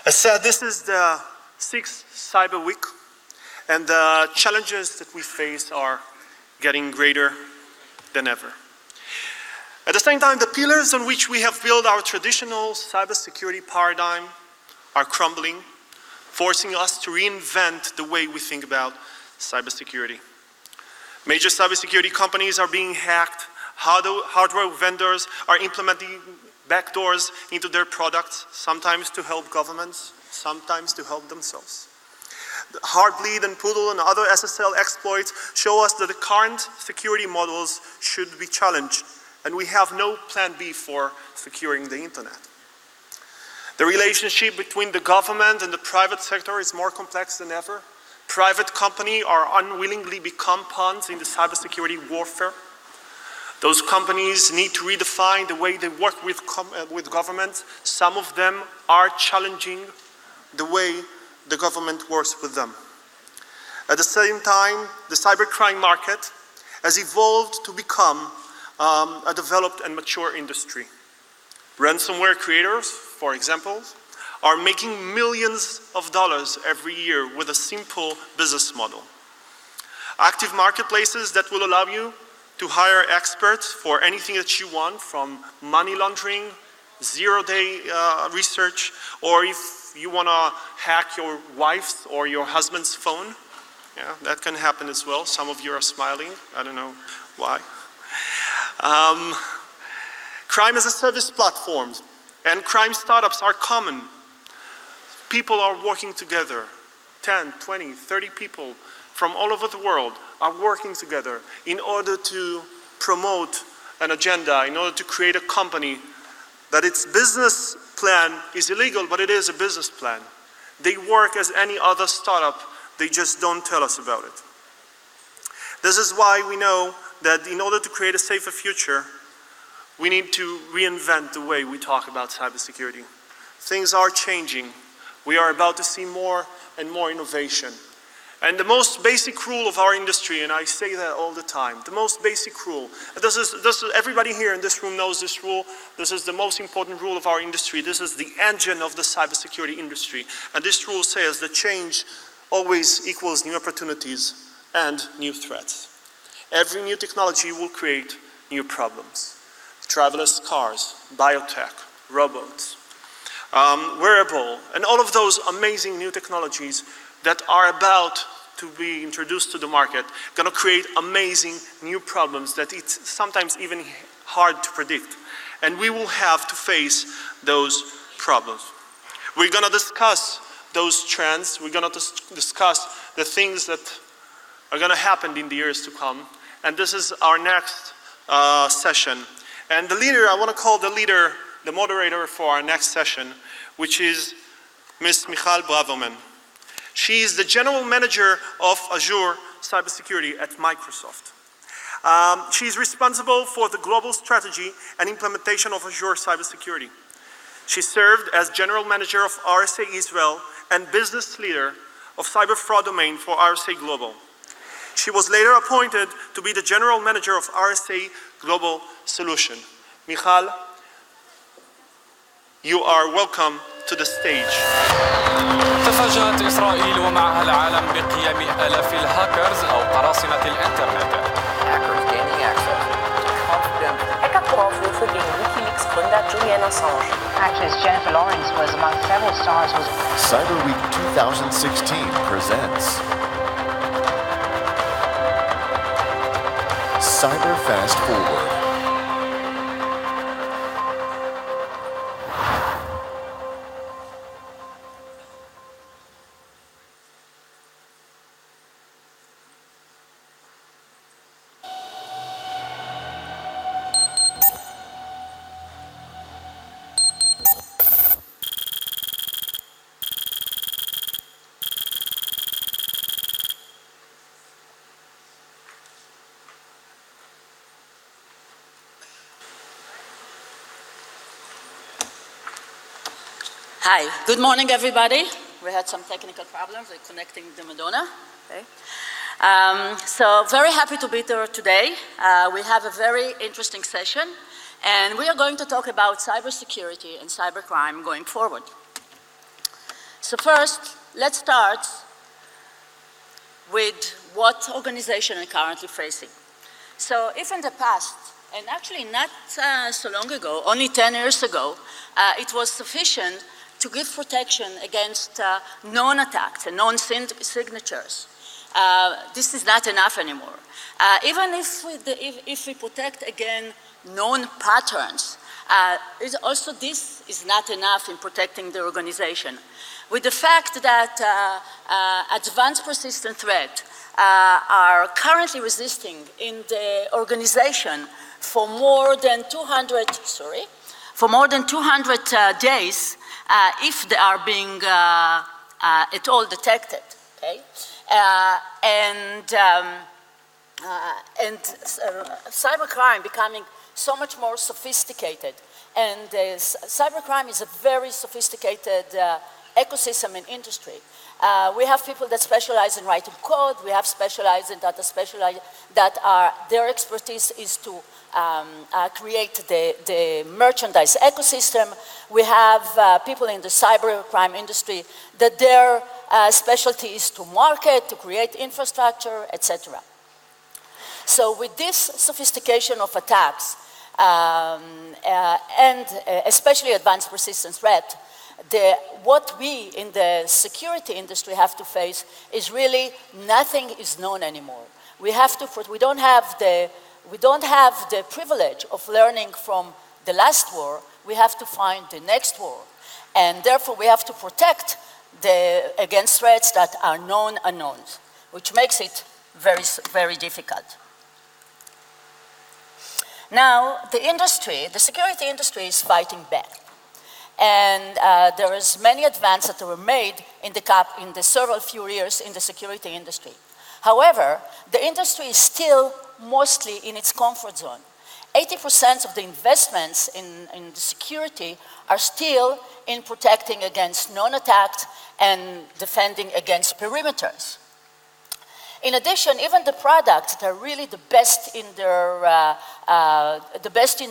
As said, this is the 6th Cyber Week, and the challenges that we face are getting greater than ever. At the same time, the pillars on which we have built our traditional cybersecurity paradigm are crumbling, forcing us to reinvent the way we think about cybersecurity. Major cybersecurity companies are being hacked, hardware vendors are implementing backdoors into their products, sometimes to help governments, sometimes to help themselves. The Heartbleed and Poodle and other SSL exploits show us that the current security models should be challenged, and we have no plan B for securing the internet. The relationship between the government and the private sector is more complex than ever. Private companies are unwillingly become pawns in the cybersecurity warfare. Those companies need to redefine the way they work with governments. Some of them are challenging the way the government works with them. At the same time, the cybercrime market has evolved to become a developed and mature industry. Ransomware creators, for example, are making millions of dollars every year with a simple business model. Active marketplaces that will allow you to hire experts for anything that you want, from money laundering, zero-day research, or if you want to hack your wife's or your husband's phone, yeah, that can happen as well. Some of you are smiling, I don't know why. Crime as a service platforms and crime startups are common. People are working together, 10, 20, 30 people from all over the world are working together in order to promote an agenda, in order to create a company that its business plan is illegal, but it is a business plan. They work as any other startup, they just don't tell us about it. This is why we know that in order to create a safer future, we need to reinvent the way we talk about cybersecurity. Things are changing. We are about to see more and more innovation. And the most basic rule of our industry, and I say that all the time, the most basic rule, everybody here in this room knows this rule, this is the most important rule of our industry, this is the engine of the cybersecurity industry. And this rule says that change always equals new opportunities and new threats. Every new technology will create new problems. Driverless cars, biotech, robots, wearable, and all of those amazing new technologies that are about to be introduced to the market, going to create amazing new problems that it's sometimes even hard to predict. And we will have to face those problems. We're going to discuss those trends. We're going to discuss the things that are going to happen in the years to come. And this is our next session. And the leader, I want to call the leader, the moderator for our next session, which is Ms. Michal Braverman. She is the general manager of Azure Cybersecurity at Microsoft. She is responsible for the global strategy and implementation of Azure Cybersecurity. She served as general manager of RSA Israel and business leader of cyber fraud domain for RSA Global. She was later appointed to be the general manager of RSA Global Solution. Michal, you are welcome to the stage. تفاجأت إسرائيل ومعها العالم بقيام آلاف الهاكرز أو قراصنة الإنترنت. Hackers gaining access to confidential. Hackervorwürfe gegen WikiLeaks Gründer Julian Assange. Actress Jennifer Lawrence was among several stars. Cyber Week 2016 presents Cyber Fast Forward. Hi, good morning everybody. We had some technical problems with connecting the Madonna. Okay. So very happy to be here today. We have a very interesting session and we are going to talk about cybersecurity and cybercrime going forward. So first, let's start with what organizations are currently facing. So if in the past, and actually not so long ago, only 10 years ago, it was sufficient to give protection against known attacks and known signatures. This is not enough anymore. Even if we protect again known patterns, also this is not enough in protecting the organization. With the fact that advanced persistent threats are currently resisting in the organization for more than 200 days, if they are being at all detected, okay? Cybercrime becoming so much more sophisticated, and cybercrime is a very sophisticated ecosystem in industry. We have people that specialize in writing code. We have specialized in their expertise is to create the merchandise ecosystem. We have people in the cybercrime industry that their specialty is to market, to create infrastructure, etc. So with this sophistication of attacks, and especially advanced persistent threat, what we in the security industry have to face is really nothing is known anymore. We don't have the privilege of learning from the last war. We have to find the next war, and therefore we have to protect against threats that are known unknowns, which makes it very, very difficult. Now, the security industry is fighting back. And there is many advances that were made in the several few years in the security industry. However, the industry is still mostly in its comfort zone. 80% of the investments in the security are still in protecting against known attacks and defending against perimeters. In addition, even the products that are really the best in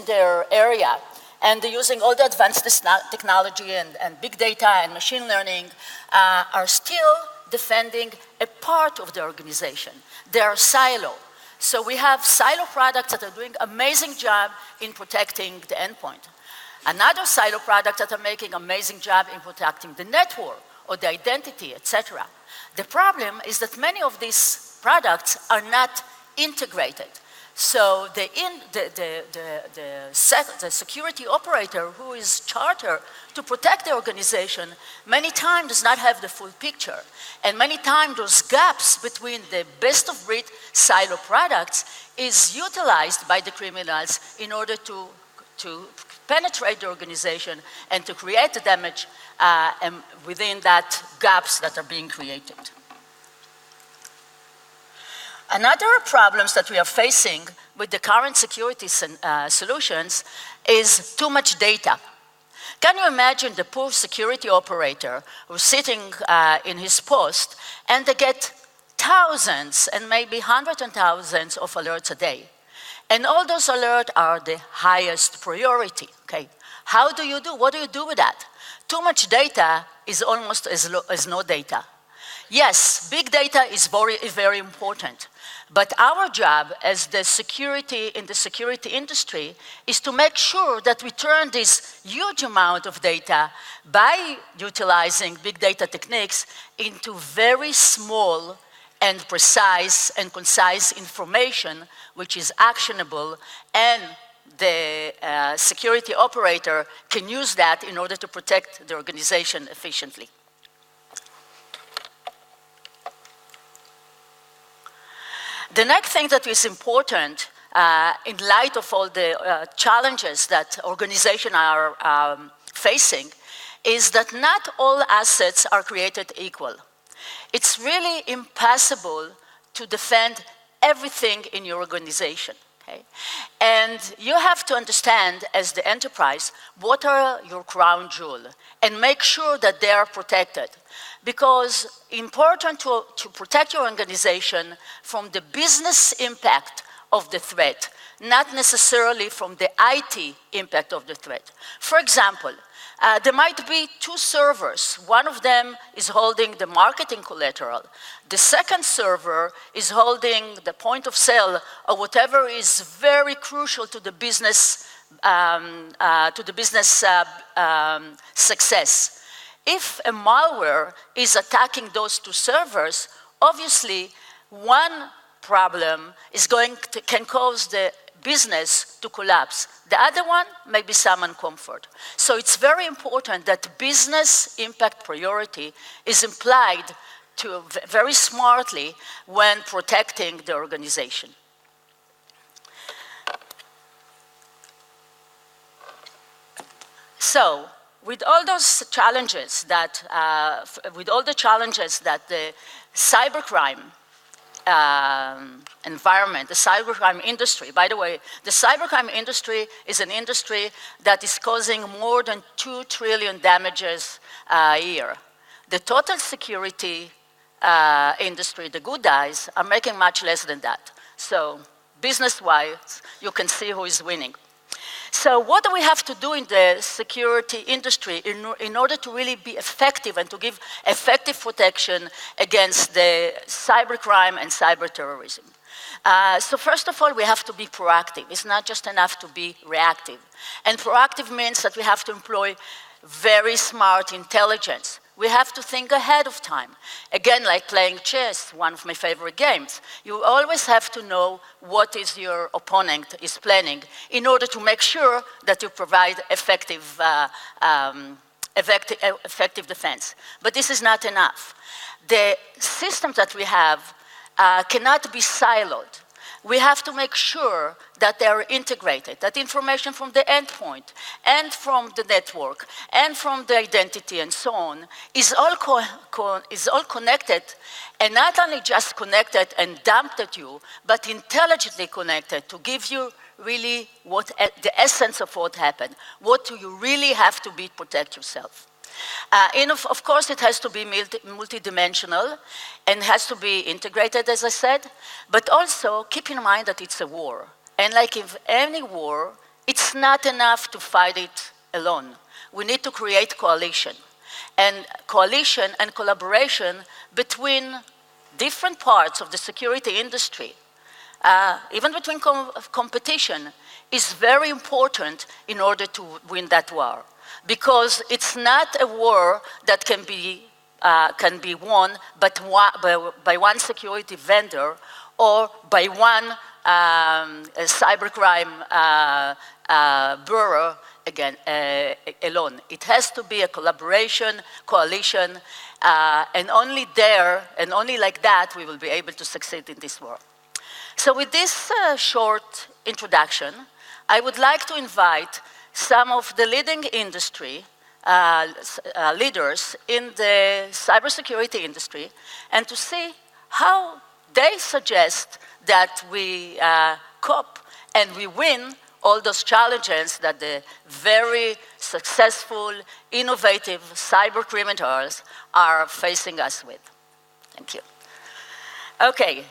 their area, and they're using all the advanced technology and big data and machine learning, are still defending a part of the organization. They are silo. So we have silo products that are doing an amazing job in protecting the endpoint. Another silo product that are making an amazing job in protecting the network or the identity, etc. The problem is that many of these products are not integrated. So the security operator who is chartered to protect the organization many times does not have the full picture. And many times those gaps between the best of breed silo products is utilized by the criminals in order to penetrate the organization and to create the damage within that gaps that are being created. Another problems that we are facing with the current security solutions is too much data. Can you imagine the poor security operator who's sitting in his post and they get thousands and maybe hundreds and thousands of alerts a day? And all those alerts are the highest priority, okay? What do you do with that? Too much data is almost as no data. Yes, big data is very important. But our job as the security industry is to make sure that we turn this huge amount of data by utilizing big data techniques into very small and precise and concise information which is actionable, and the security operator can use that in order to protect the organization efficiently. The next thing that is important in light of all the challenges that organizations are facing is that not all assets are created equal. It's really impossible to defend everything in your organization. Okay? And you have to understand as the enterprise what are your crown jewels and make sure that they are protected. Because important to protect your organization from the business impact of the threat, not necessarily from the IT impact of the threat. For example, there might be two servers. One of them is holding the marketing collateral. The second server is holding the point of sale or whatever is very crucial to the business, success. If a malware is attacking those two servers, obviously one problem can cause the business to collapse. The other one may be some comfort. So it's very important that business impact priority is implied very smartly when protecting the organization. So, with all those challenges that, the cybercrime environment, the cybercrime industry. By the way, the cybercrime industry is an industry that is causing more than 2 trillion damages a year. The total security industry, the good guys, are making much less than that. So business-wise, you can see who is winning. So what do we have to do in the security industry in order to really be effective and to give effective protection against the cybercrime and cyber terrorism? So first of all, we have to be proactive. It's not just enough to be reactive. And proactive means that we have to employ very smart intelligence. We have to think ahead of time. Again, like playing chess, one of my favorite games. You always have to know what is your opponent is planning in order to make sure that you provide effective defense. But this is not enough. The systems that we have cannot be siloed. We have to make sure that they are integrated, that information from the endpoint and from the network and from the identity and so on is all connected, and not only just connected and dumped at you, but intelligently connected to give you really the essence of what happened. What do you really have to be to protect yourself? Of course, it has to be multidimensional and has to be integrated, as I said, but also keep in mind that it's a war. And like in any war, it's not enough to fight it alone. We need to create coalition and collaboration between different parts of the security industry, even between competition, is very important in order to win that war. Because it's not a war that can be won by one security vendor or by one cybercrime bureau alone. It has to be a collaboration, coalition, and only there, and only like that, we will be able to succeed in this war. So with this short introduction, I would like to invite some of the leading industry leaders in the cybersecurity industry and to see how they suggest that we cope and we win all those challenges that the very successful, innovative cyber criminals are facing us with. Thank you. Okay.